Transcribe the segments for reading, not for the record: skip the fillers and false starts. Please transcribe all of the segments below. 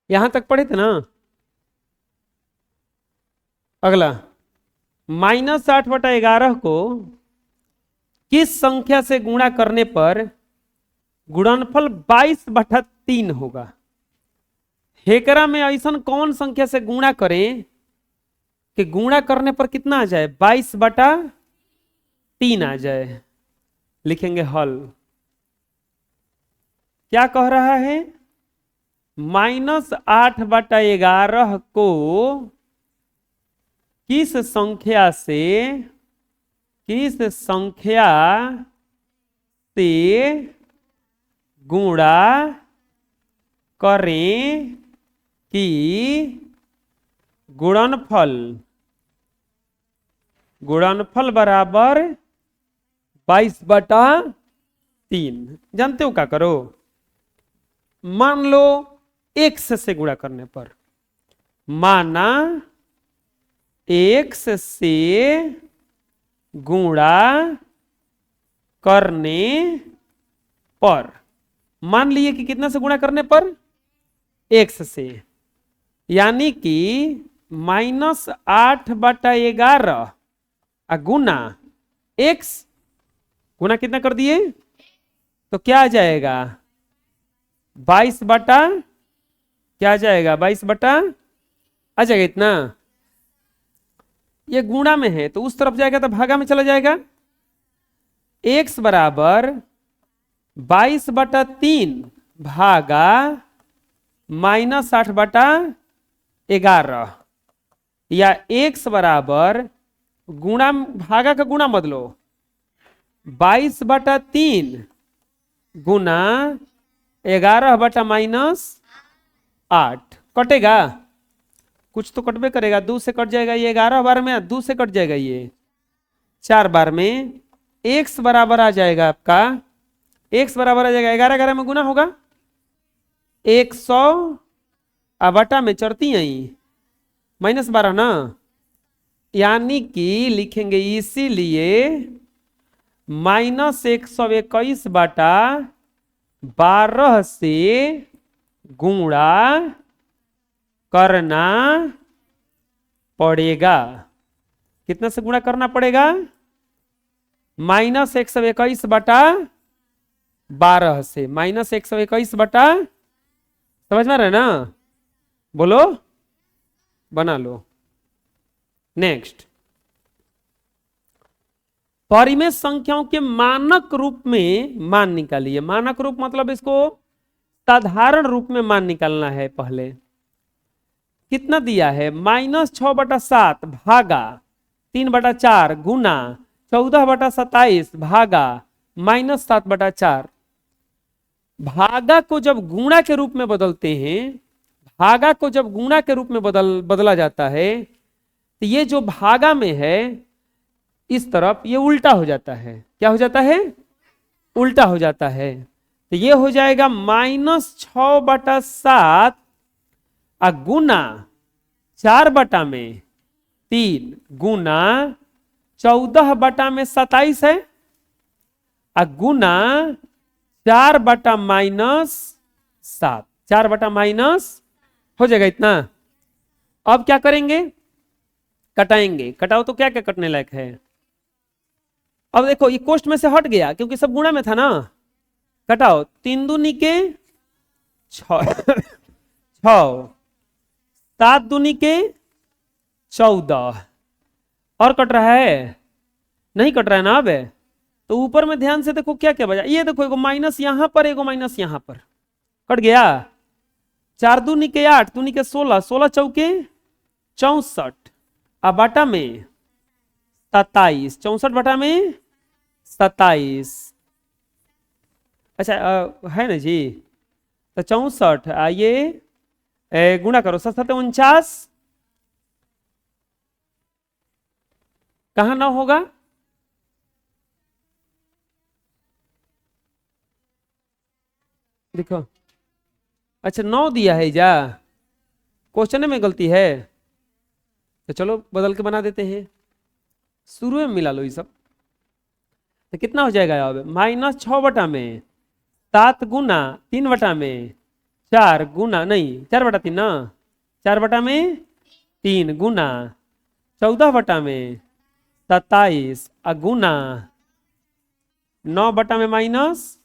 यहां तक पढ़े थे ना। अगला, -8/11 को किस संख्या से गुणा करने पर गुणनफल 22/3 होगा। हेकरा में ऐसा कौन संख्या से गुणा करें कि गुणा करने पर कितना आ जाए, 22/3 आ जाए। लिखेंगे हल। क्या कह रहा है, -8/11 को किस संख्या से गुणा करें कि गुणनफल बराबर 22/3। जानते हो क्या करो, मान लो x से गुणा करने पर, माना x से गुणा करने पर, मान लिए कि कितना से गुणा करने पर, x से, यानी कि -8/11 गुना x, गुना कितना कर दिए तो क्या आ जाएगा, 22 बटा, क्या आ जाएगा, 22 बटा आ जाएगा इतना। ये गुणा में है तो उस तरफ जाएगा तो भागा में चला जाएगा। x बराबर 22/3 भागा -8/11, या x बराबर गुणा, भागा का गुणा मत लो, 22/3 गुना 11/-8 कटेगा, कुछ तो कटबे करेगा, 2 से कट जाएगा ये, 11 बार में 2 से कट जाएगा ये, 4 बार में x बराबर आ जाएगा आपका, x बराबर आ जाएगा 11 में गुना होगा 100, बटा में चढ़ती आई -12 ना, यानी कि लिखेंगे इसीलिए -121/12 से गुणा करना पड़ेगा। कितना से गुणा करना पड़ेगा, -121/12 से, -121 समझ में आ रहा है ना, बोलो, बना लो। नेक्स्ट, परिमेय संख्याओं के मानक रूप में मान निकालिए। मानक रूप मतलब इसको साधारण रूप में मान निकालना है। पहले कितना दिया है, -6/7 भागा 3/4 गुना 14/27 भागा -7/4। भागा को जब गुणा के रूप में बदलते हैं, भागा को जब गुणा के रूप में बदला जाता है, तो ये जो भागा में है इस तरफ ये उल्टा हो जाता है। क्या हो जाता है, उल्टा हो जाता है। तो ये हो जाएगा -6/7 गुना 4/3 गुना 14/27 है, गुना 4/-7, 4/- हो जाएगा इतना। अब क्या करेंगे, कटाएंगे। कटाओ तो क्या क्या कटने लायक है। अब देखो ये कोष्ट में से हट गया क्योंकि सब गुणा में था ना। कटाओ, 3 दूनी के 6, 7 दूनी के 14, और कट रहा है, नहीं कट रहा है ना। अब तो ऊपर में ध्यान से देखो क्या क्या बचा, ये देखो एगो माइनस यहां पर, एगो माइनस यहां पर, कट गया। 4 दूनी के 8, दूनी के 16, 16 चौके 64, बाटा में 27, 64 बटा में 27। अच्छा है ना जी, तो 64 आइए गुणा करो, 7 49, कहां 9 होगा, देखो। अच्छा 9 दिया है जा, क्वेश्चन में गलती है, तो चलो बदल के बना देते हैं, शुरू में मिला लो ये सब। तो कितना हो जाएगा अब, -6/7 गुना 3/में 4 गुना नहीं 4/3 ना, 4/3 गुना 14/27 गुना 9 माइनस,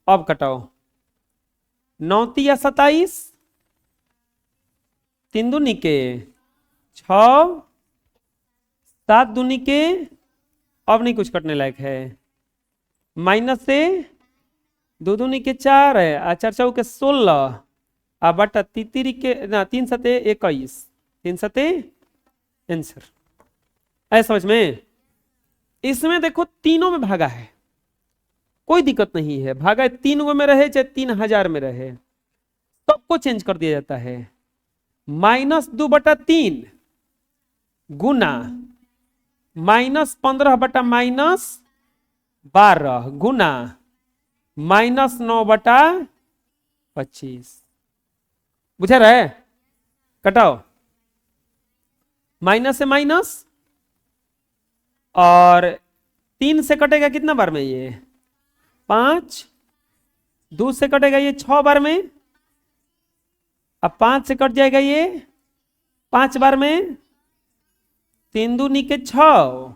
अब कटाओ 9×27 3 दूनी के 6, 7 दूनी के, अब नहीं कुछ कटने लायक है, माइनस से 2 दूनी के 4 है, 4 चौ के 16 बटा तितिरी के ना 3 सते 21, 3 सते आंसर। ऐसा समझ में? इसमें देखो तीनों में भागा है, कोई दिक्कत नहीं है, भागा 3 में रहे चाहे 3000 में रहे, सबको चेंज कर दिया जाता है। -2/3 गुना -15/-12 गुना -9/25। बुझा रहे? कटाओ, माइनस से माइनस, और 3 से कटेगा कितना बार में? ये 5, 2 से कटेगा ये 6 बार में, अब 5 से कट जाएगा ये 5 बार में, 3 दूनी के 6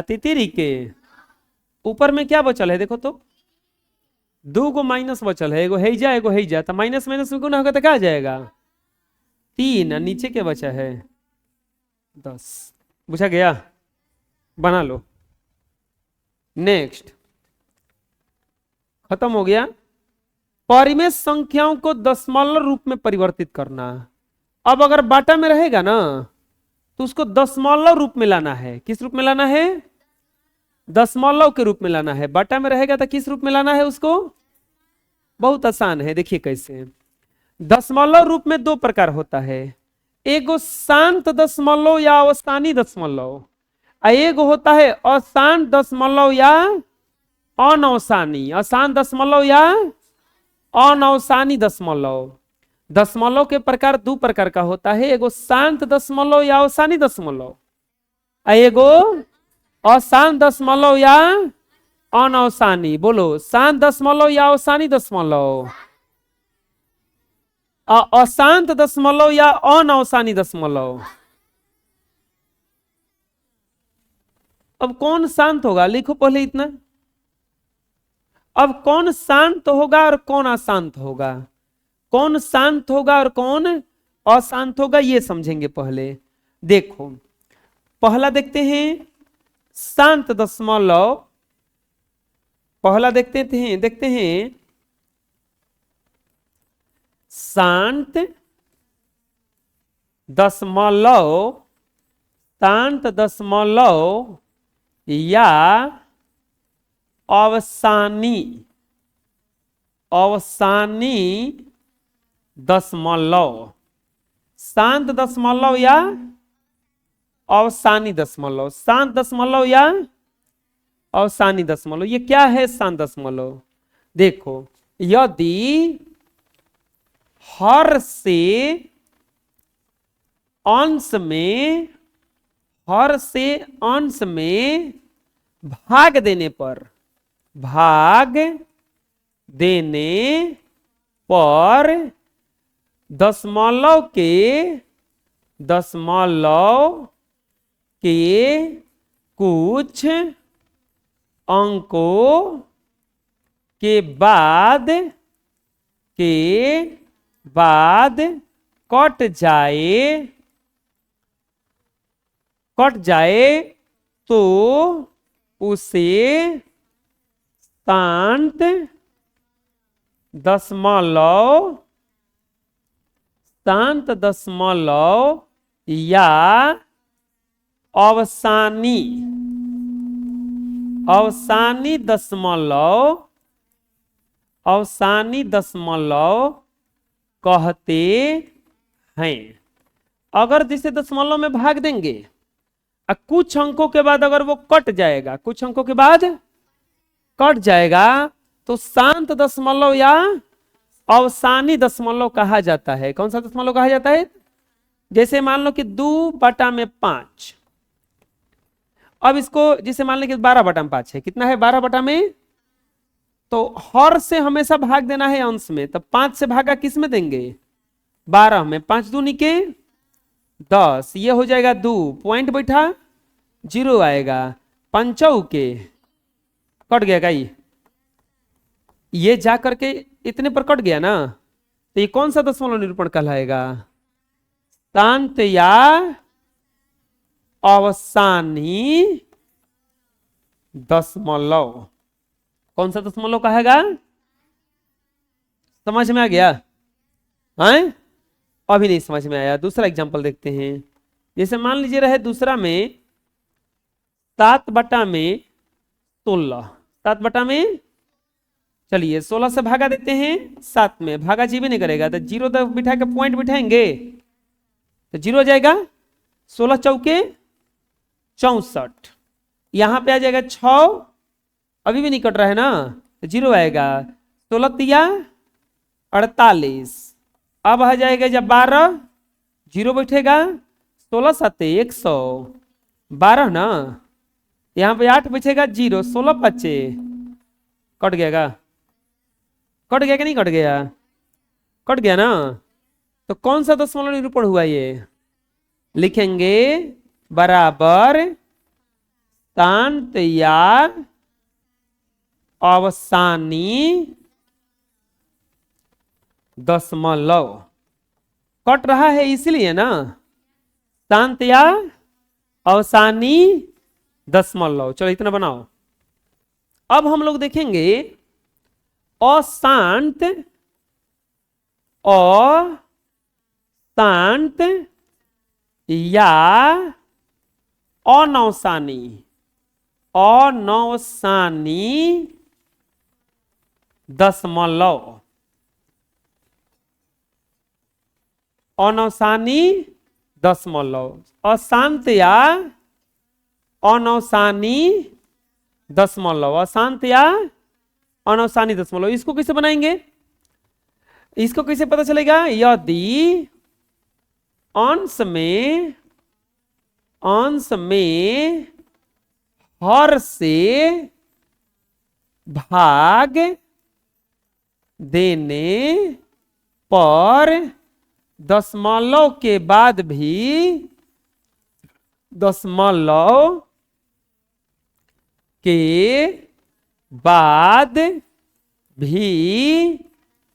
तितिरी के ऊपर में क्या बचल है देखो तो, 2 गो माइनस बचल है, एगो हैजा एगो हैजा, तो माइनस माइनस में गुना होगा तो क्या आ जाएगा 3, और नीचे क्या बचा है 10। बुझा गया? बना लो। नेक्स्ट, खत्म हो गया। परिमेय संख्याओं को दशमलव रूप में परिवर्तित करना। अब अगर बाटा में रहेगा ना तो उसको दशमलव रूप में लाना है। किस रूप में लाना है? दशमलव के रूप में लाना है। बाटा में रहेगा तो किस रूप में लाना है उसको? बहुत आसान है, देखिए कैसे। दशमलव रूप में 2 प्रकार होता है, एगो शांत दशमलव या अवस्थानी दशमलव, एगो होता है अशांत दशमलव या अनवसानी। अशांत दशमलव या अनवसानी दशमलव। दशमलव के प्रकार 2 प्रकार का होता है, एगो शांत दशमलव या अवसानी दशमलव, एगो अशांत दशमलव या अनवसानी। बोलो, शांत दशमलव या अवसानी दशमलव? अशांत दशमलव या अनवसानी दशमलव? अब कौन शांत होगा? लिखो पहले इतना। अब कौन शांत होगा और कौन अशांत होगा, कौन शांत होगा और कौन अशांत होगा, ये समझेंगे पहले। देखो, पहला देखते हैं शांत दशमलव। पहला देखते हैं शांत दशमलव, शांत दशमलव या अवसानी, अवसानी दशमलव। शांत दशमलव या अवसानी दशमलव, शांत दशमलव या अवसानी दशमलव। ये क्या है शांत दशमलव? देखो, यदि हर से अंश में, हर से अंश में भाग देने पर, भाग देने पर दशमलव के कुछ अंकों के बाद कट जाए तो उसे शांत दशमलव, शांत दशमलव या अवसानी, अवसानी दशमलव, अवसानी दशमलव कहते हैं। अगर जिसे दशमलव में भाग देंगे कुछ अंकों के बाद अगर वो कट जाएगा, कुछ अंकों के बाद कट जाएगा, तो शांत दशमलव या अवसानी दशमलव कहा जाता है। कौन सा दशमलव कहा जाता है? जैसे मान लो कि 2/5। अब इसको जिसे मान लो कि 12/5 है, कितना है 12/5? तो हर से हमेशा भाग देना है अंश में, तो 5 से भागा किस में देंगे? 12 में। 5 दूनी के 10, ये हो जाएगा 2, पॉइंट बैठा 0 आएगा। 5 के कट गया का ये जा करके इतने पर कट गया ना, तो ये कौन सा दशमलव निरूपण कहलाएगा? शांत या अवसानी दशमलव। कौन सा दशमलव कहेगा? समझ में आ गया? हैं? अभी नहीं समझ में आया। दूसरा एग्जांपल देखते हैं। जैसे मान लीजिए रहे दूसरा में 7/16। 7/, चलिए 16 से भागा देते हैं 7 में, भागा जी भी नहीं करेगा तो 0 तक बिठा के पॉइंट बिठाएंगे तो 0 हो जाएगा। 16 चौके 64, यहां पे आ जाएगा 6, अभी भी नहीं कट रहा है ना, तो 0 आएगा। 16 तिया 48, अब आ जाएगा जब 12, 0 बैठेगा। 16 7 112 ना, यहाँ पे 8 बचेगा 0, 16 5 कट गया। कट गया कि नहीं कट गया? कट गया ना। तो कौन सा दशमलव निरूपण हुआ? ये लिखेंगे बराबर शांत या अवसानी दशमलव। कट रहा है इसलिए ना, शांत या अवसानी दशमलव। चलो इतना बनाओ। अब हम लोग देखेंगे अशांत, अशांत या अनौसानी, अनौसानी दशमलव। अनौसानी दशमलव, अशांत या अनौसानी दशमलव, अशांत या अनौसानी दशमलव। इसको कैसे बनाएंगे? इसको कैसे पता चलेगा? यदि अंश में हर से भाग देने पर दशमलव के बाद भी दशमलव के बाद भी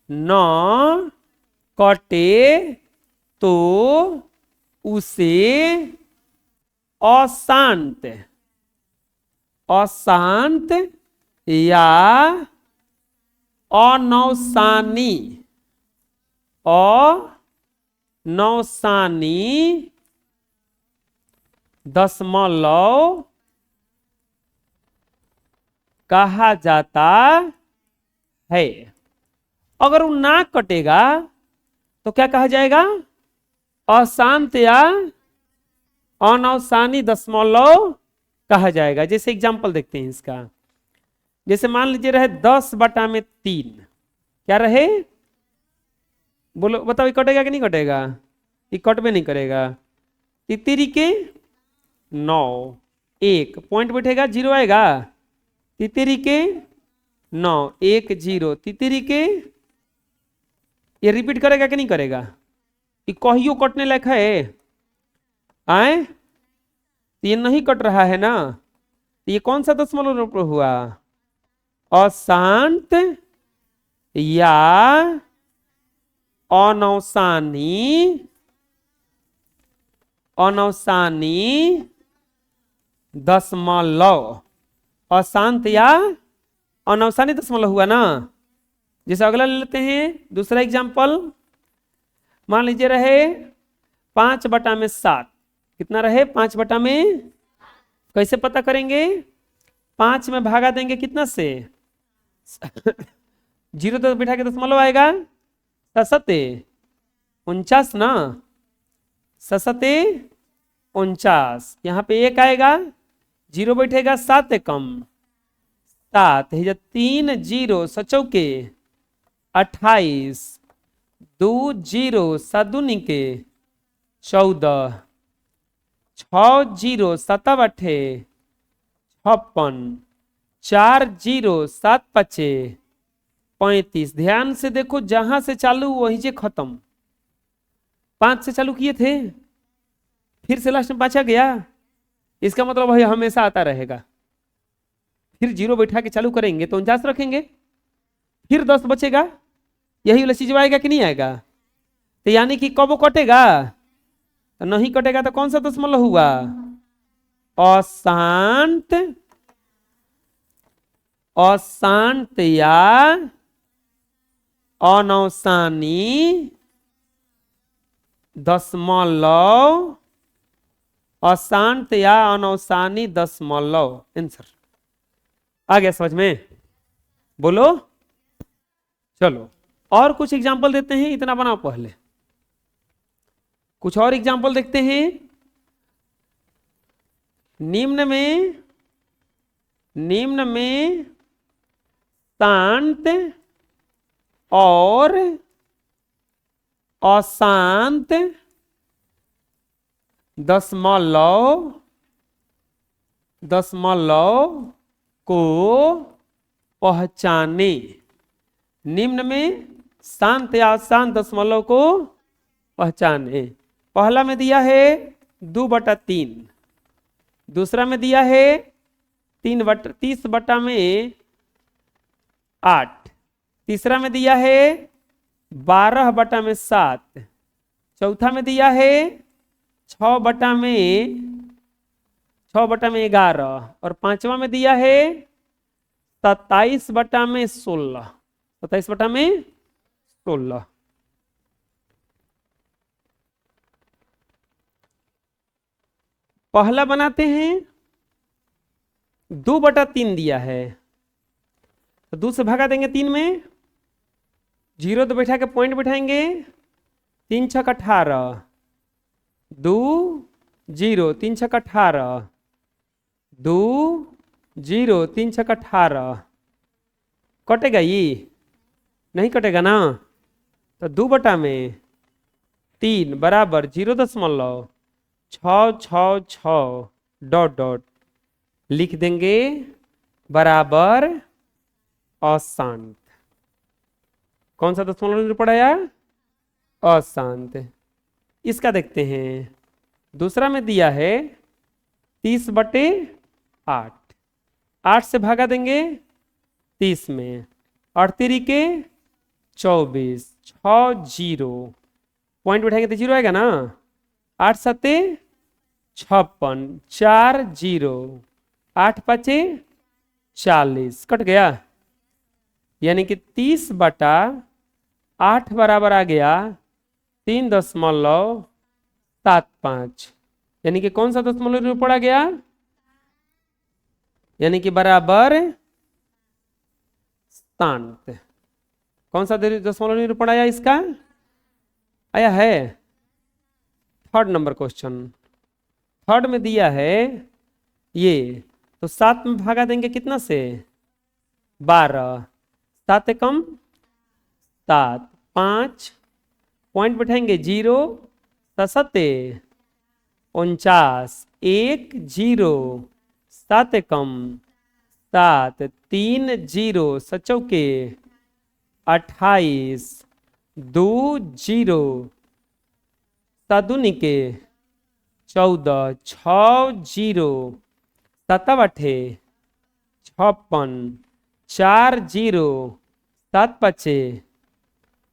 न कटे तो उसे अशांत, अशांत या अनौसानी, अनौसानी दशमलव कहा जाता है। अगर वो ना कटेगा तो क्या कहा जाएगा? अशांत या अनौसानी दशमलव कहा जाएगा। जैसे एग्जांपल देखते हैं इसका। जैसे मान लीजिए रहे 10/3, क्या रहे? बोलो बताओ, ये कटेगा कि नहीं कटेगा? ये कटबे नहीं करेगा। तितरी के 9, 1 पॉइंट बैठेगा 0 आएगा। तितरी के 9 1 0, तितरी के ये रिपीट करेगा कि नहीं करेगा? ये कहियो कटने लायक है? आए ये नहीं कट रहा है ना, ये कौन सा दशमलव निरूपण हुआ? अशांत या अनौसानी, अनौसानी दशमलव। अशांत या अनौसानी दशमलव हुआ ना। जैसे अगला ले लेते हैं दूसरा एग्जांपल। मान लीजिए रहे 5/7, कितना रहे? 5/, कैसे पता करेंगे? 5 में भागा देंगे कितना से? 0 तो बिठा के दशमलव आएगा। 7 49 ना, 7 49, यहाँ पे 1 आएगा, 0 बैठेगा, 7 कम 7 है, 3 0 7 28, 2 0 7 के 14, 6 0 7 8 56, 4 0 7 5 35। ध्यान से देखो, जहां से चालू वहीं से खत्म। 5 से चालू किए थे, फिर से लास्ट में 5 आ गया, इसका मतलब वही हमेशा आता रहेगा। फिर 0 बैठा के चालू करेंगे तो 49 रखेंगे, फिर 10 बचेगा, यही वाला चीज आएगा कि नहीं आएगा? तो यानी कि कब वो कटेगा? तो नहीं कटेगा तो कौन सा दशमलव हुआ? अशांत, अशांत या अनवसानी दशमलव, अशांत या अनवसानी दशमलव। आंसर आ गया समझ में? बोलो। चलो और कुछ एग्जांपल देते हैं, इतना बनाओ पहले। कुछ और एग्जांपल देखते हैं। निम्न में शांत और अशांत दशमलव को पहचाने। निम्न में शांत या अशांत दशमलव को पहचाने। पहला में दिया है 2/3, दूसरा में दिया है 30/8, तीसरा में दिया है 12/7, चौथा में दिया है 6/11 और पांचवा में दिया है 27/16। 27/16। पहला बनाते हैं, 2/3 दिया है तो 2 से भागा देंगे 3 में, 0 तो बैठा के पॉइंट बैठाएंगे, 3 छक 18, 2 0, 3 छक 18, 2 0, 3 छक 18। कटेगा ये? नहीं कटेगा ना। तो 2/3 बराबर 0.666 डॉट डॉट लिख देंगे बराबर अशांत। कौन सा दशमलव पढ़ाया? अशांत। इसका देखते हैं। दूसरा में दिया है 30/8, 8 से भागा देंगे 30 में, 8 3 के 24, 6 0, पॉइंट बैठाएंगे तो 0 आएगा ना। 8 7 56, 4 0, 8 5 40, कट गया। यानी कि 30/8 बराबर आ गया 3.75। यानी कि कौन सा दशमलव पड़ा गया? यानी कि बराबर शांत। कौन सा दशमलव पड़ा आया इसका? आया है थर्ड नंबर क्वेश्चन। थर्ड में दिया है ये, तो 7 में भागा देंगे कितना से? 12, 7 कम 7, 5 पॉइंट बैठाएंगे 0, 7 49, 1 0, 7 कम 7, 3 0, 7 के 28, 2 0, 7 दूनी के 14, 6 0, 7 8 56, 4 0, 7 5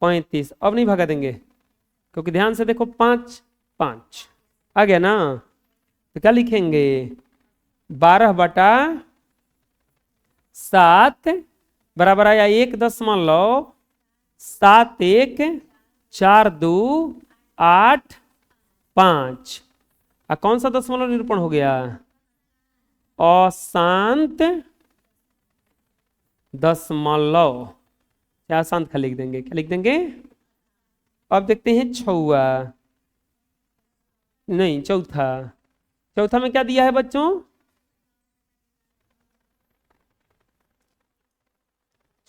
35। अब नहीं भगा देंगे क्योंकि ध्यान से देखो 5 5 आ गया ना। तो क्या लिखेंगे? 12/7 बराबर आया 1.71 4 2 8 5। कौन सा दशमलव निरूपण हो गया? अशांत दशमलव। क्या अशांत का लिख देंगे? क्या लिख देंगे? अब देखते हैं छुआ, नहीं चौथा। चौथा में क्या दिया है बच्चों?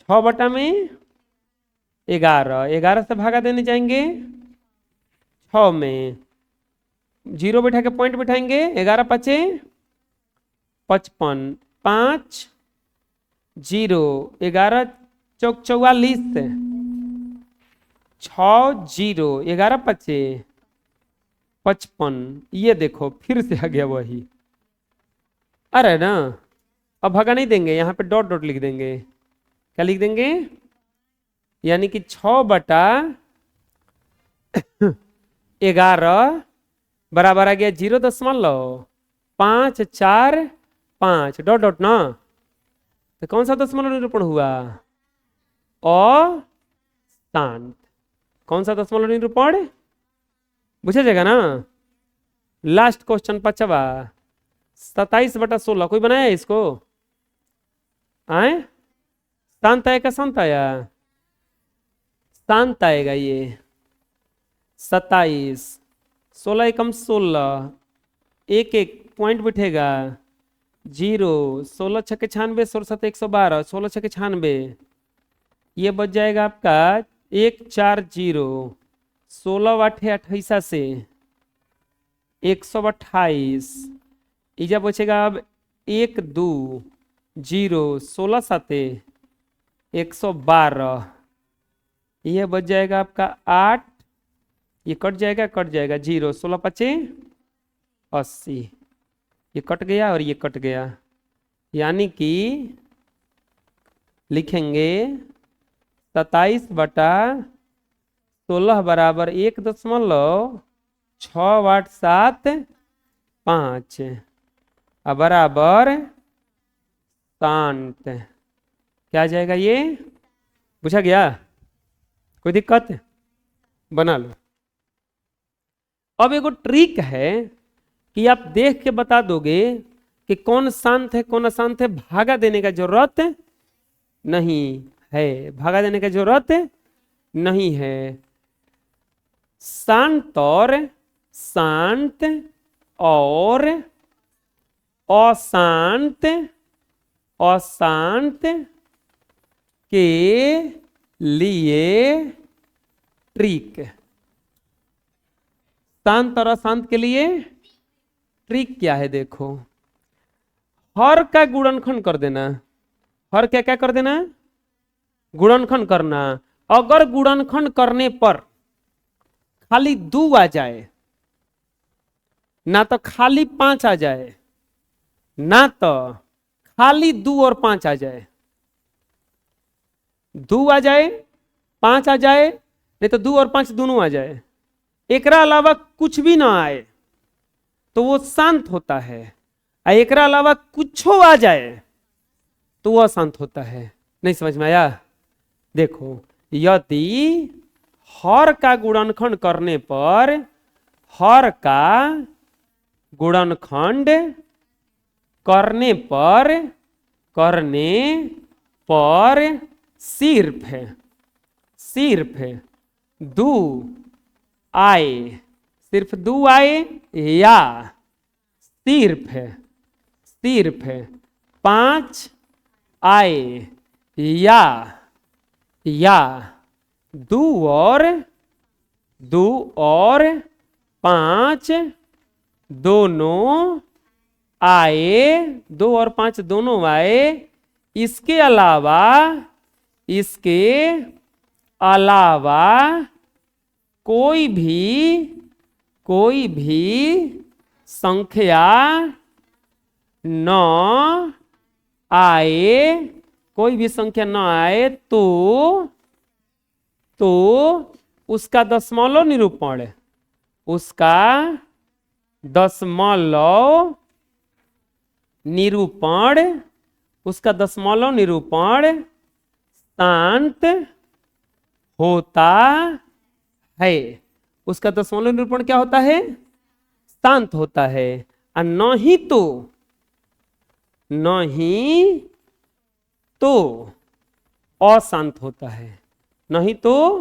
6/11, 11 से भागा देने जाएंगे 6 में, 0 बैठा के पॉइंट बैठाएंगे, 11 5 55, 5 0, 11 चौक 44, 6 0, 11 पचे 55। ये देखो फिर से आ गया वही। अरे ना, अब भगा नहीं देंगे, यहाँ पे डॉट डॉट लिख देंगे। क्या लिख देंगे? यानी कि 6/11 बराबर आ गया 0.545 डॉट डॉट ना। तो कौन सा दशमलव निरूपण हुआ? अशांत। कौन सा दशमलव निरूपण? पूछा जाएगा ना। लास्ट क्वेश्चन 5वां, 27/16। कोई बनाया है इसको? आए शांत आएगा, शांत आया, शांत आएगा ये। 27, 16 एकम 16, एक एक पॉइंट बैठेगा 0, 16 छक्के 96, 16 7 112, 16 छक्के 96, ये बच जाएगा आपका 140, 16 8 28 से 128, इजा बचेगा अब 1 2 0, 16 7 112, यह बच जाएगा आपका 8, ये कट जाएगा 0, 16 5 80, ये कट गया और ये कट गया। यानी कि लिखेंगे 27/16 बराबर 1.6875 बराबर शांत। क्या आ जाएगा ये? पूछा गया? कोई दिक्कत? बना लो। अब एगो ट्रिक है कि आप देख के बता दोगे कि कौन शांत है कौन अशांत है। भागा देने का जरूरत नहीं है, भागा देने का जरूरत नहीं है। शांत और अशांत के लिए ट्रिक। शांत और अशांत के लिए ट्रिक क्या है? देखो, हर का गुणनखंड कर देना। हर क्या क्या कर देना? गुणनखंड करना। अगर गुणनखंड करने पर खाली 2 आ जाए, ना तो खाली 5 आ जाए, ना तो खाली 2 और 5 आ जाए, 2 आ जाए 5 आ जाए, नहीं तो 2 और 5 दोनों आ जाए, एकरा अलावा कुछ भी ना आए तो वो शांत होता है। एकरा अलावा कुछ आ जाए तो वह अशांत होता है। नहीं समझ में आया? देखो, यदि हर का गुणनखंड करने पर, हर का गुणनखंड करने पर सिर्फ 2 आए, सिर्फ 2 आए, या सिर्फ 5 आए, या 2 और 5 दोनों आए, 2 और 5 दोनों आए, इसके अलावा कोई भी संख्या न आए, कोई भी संख्या न आए तो उसका दशमलव निरूपण, उसका दशमलव निरूपण शांत होता है। उसका दशमलव निरूपण क्या होता है? शांत होता है। और नहीं तो अशांत होता है। नहीं तो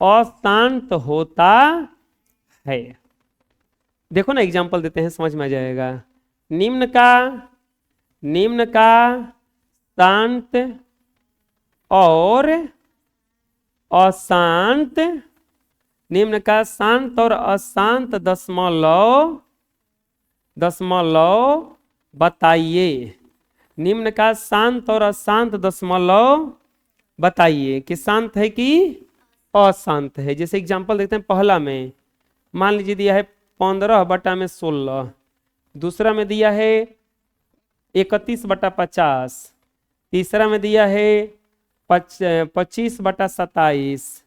अशांत होता है। देखो ना, एग्जाम्पल देते हैं, समझ में आ जाएगा। निम्न का शांत और अशांत, निम्न का शांत और अशांत दशमलव बताइए। निम्न का शांत और अशांत दशमलव बताइए कि शांत है कि अशांत है। जैसे एग्जांपल देखते हैं, पहला में मान लीजिए दिया है 15/16, दूसरा में दिया है 31/50, तीसरा में दिया है 25/27,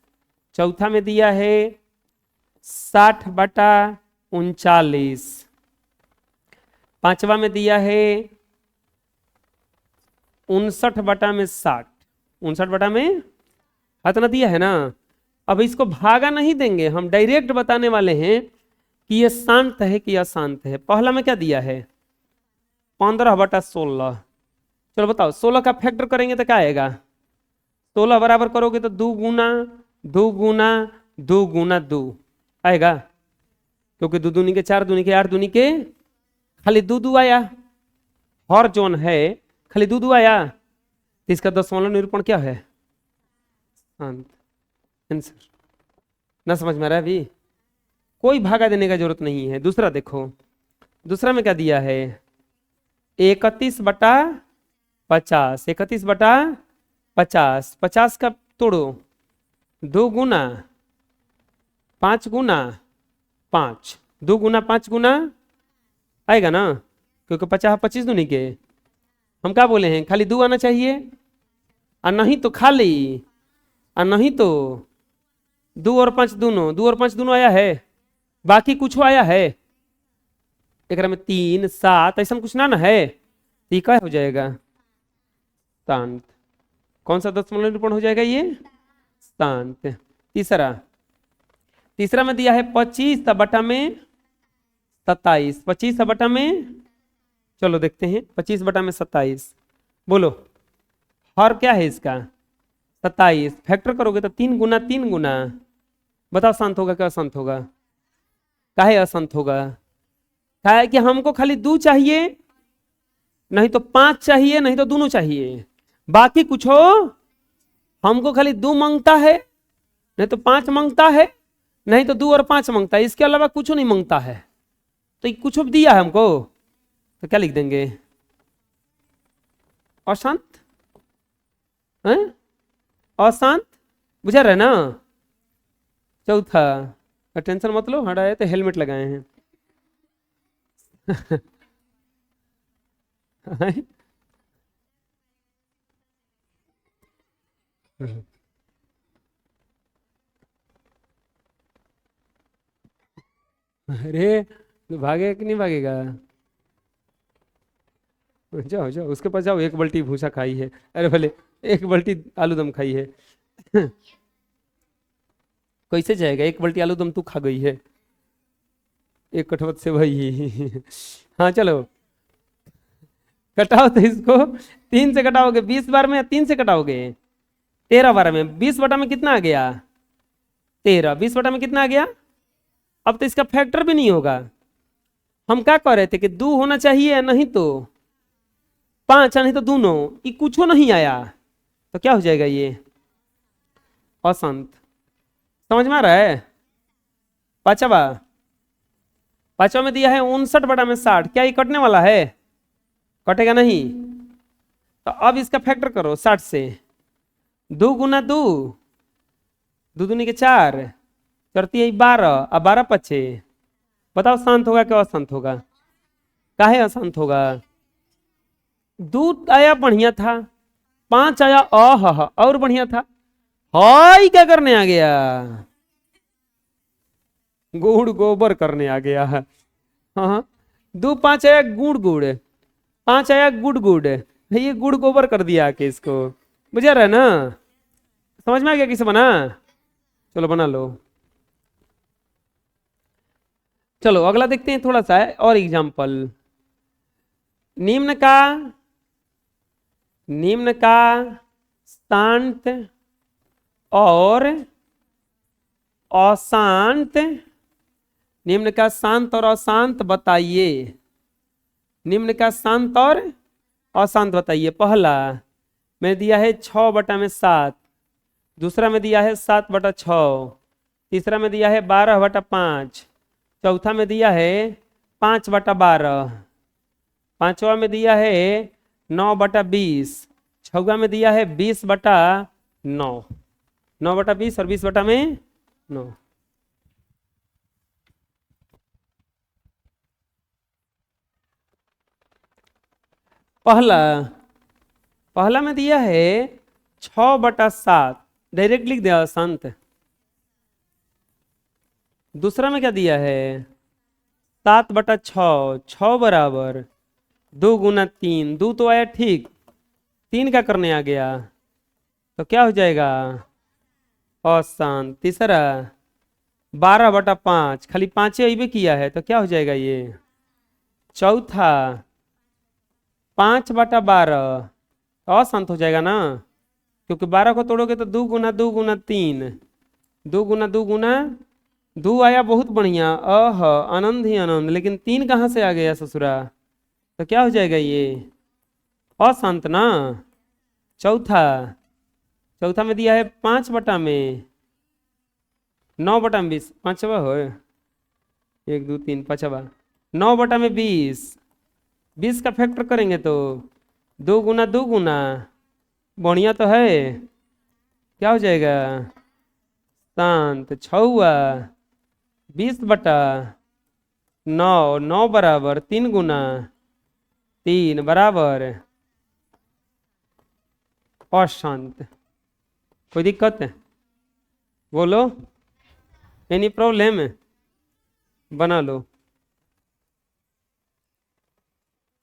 चौथा में दिया है 60/39, पांचवा में दिया है 59/60, 59 इतना दिया है ना। अब इसको भागा नहीं देंगे, हम डायरेक्ट बताने वाले हैं कि ये शांत है कि अशांत है। पहला में क्या दिया है 15/16। चलो बताओ 16 का फैक्टर करेंगे तो क्या आएगा, 16 बराबर करोगे तो 2 गुना 2 गुना 2 गुना 2 आएगा, क्योंकि 2 दूनी के 4, दूनी के 8, दूनी के खाली 2 2 आया, हर जोन है खाली 2 2 आया, तो इसका दशमलव निरूपण क्या है, शांत। आंसर ना समझ में आ रहा है अभी, कोई भागा देने का जरूरत नहीं है। दूसरा देखो, दूसरा में क्या दिया है 31/50, 31/50, 50 का तोड़ो 2 गुना 5 गुना 5, 2 गुना 5 गुना आएगा ना, क्योंकि 50 25 दूनी के, हम क्या बोले हैं खाली 2 आना चाहिए, और नहीं तो खाली, और नहीं तो 2 और 5 दोनों, 2 और 5 दोनों आया है, बाकी कुछ आया है एक में 3 7 ऐसा कुछ ना है, तो ये क्या हो जाएगा शांत। कौन सा दशमलव निरूपण हो जाएगा ये, शांत। तीसरा, तीसरा में दिया है 25/27, 25/, चलो देखते हैं 25/27, बोलो हर क्या है इसका 27, फैक्टर करोगे तो 3 गुना 3 गुना, बताओ शांत होगा क्या अशांत होगा, काहे अशांत होगा, काहे कि हमको खाली 2 चाहिए, नहीं तो 5 चाहिए, नहीं तो दोनों चाहिए, बाकी कुछ हो, हमको खाली 2 मांगता है, नहीं तो 5 मांगता है, नहीं तो 2 और 5 मांगता है, इसके अलावा कुछ नहीं मांगता है, तो ये कुछ दिया है हमको, तो क्या लिख देंगे अशांत, अशांत, बुझा रहे ना। चौथा, टेंशन मत लो, हटाए तो हेलमेट लगाए हैं अरे तो भागेगा कि नहीं भागेगा, जाओ जाओ उसके पास जाओ, 1 बाल्टी भूसा खाई है, अरे भले 1 बाल्टी आलू दम खाई है कैसे जाएगा, 1 बाल्टी आलू दम तू खा गई है, 1 कटवत से भाई हाँ चलो कटाओ, तो इसको 3 से कटाओगे 20 बार में, या 3 से कटाओगे 13 बार में, 20 बटा में कितना आ गया 13, 20 बटा में कितना आ गया, अब तो इसका फैक्टर भी नहीं होगा, हम क्या कह रहे थे कि 2 होना चाहिए, नहीं तो 5, नहीं तो दोनों, ये कुछ नहीं आया, तो क्या हो जाएगा ये अशांत। समझ में आ रहा है। पांचवा, पांचवा में दिया है 59/60, क्या ये कटने वाला है, कटेगा नहीं, तो अब इसका फैक्टर करो 60 से, 2 गुना 2, 2 दूनी के 4, चढ़ती है 12, अब 12 पचे, बताओ शांत होगा क्या अशांत होगा, काहे अशांत होगा, 2 आया बढ़िया था, 5 आया और बढ़िया था, हाय क्या करने आ गया, गुड़ गोबर करने आ गया है, हाँ 2 5 आया गुड़ गुड़, 5 आया गुड़ गुड़, ये गुड़ गोबर कर दिया आके इसको, बुझा रहा है ना, समझ में आ गया किसे बना, चलो बना लो। चलो अगला देखते हैं थोड़ा सा और एग्जाम्पल, निम्न का शांत और अशांत, निम्न का शांत और अशांत बताइए, निम्न का शांत और अशांत बताइए। पहला में दिया है 6/7, दूसरा में दिया है 7/6, तीसरा में दिया है 12/5, चौथा में दिया है 5/12, पांचवा में दिया है 9/20, छठवा में दिया है 20/9, 9। 9/20 और 20/9। पहला पहला में दिया है 6/7, डायरेक्ट लिख दिया संत। दूसरा में क्या दिया है 7/6, 6 बराबर 2 गुना 3, 2 तो आया ठीक, 3 का करने आ गया तो क्या हो जाएगा अशांत। तीसरा 12/5, खाली 5 अबे किया है तो क्या हो जाएगा ये। चौथा 5/12 अशांत हो जाएगा ना, क्योंकि 12 को तोड़ोगे तो 2 गुना 2 गुना 3, 2 गुना 2 गुना 2 आया बहुत बढ़िया, आनंद ही आनंद, लेकिन 3 कहाँ से आ गया ससुरा, तो क्या हो जाएगा ये अशांत ना। चौथा चौथा में दिया है 5/में 9/20, पांचवा हो 1 2 3 पांचवा, 9/20, 20 का फैक्टर करेंगे तो 2 गुना 2 गुना, बढ़िया तो है, क्या हो जाएगा शांत। छुआ 20/9, 9 बराबर 3 गुना 3 बराबर अशांत। कोई दिक्कत है बोलो, एनी प्रॉब्लम है, बना लो।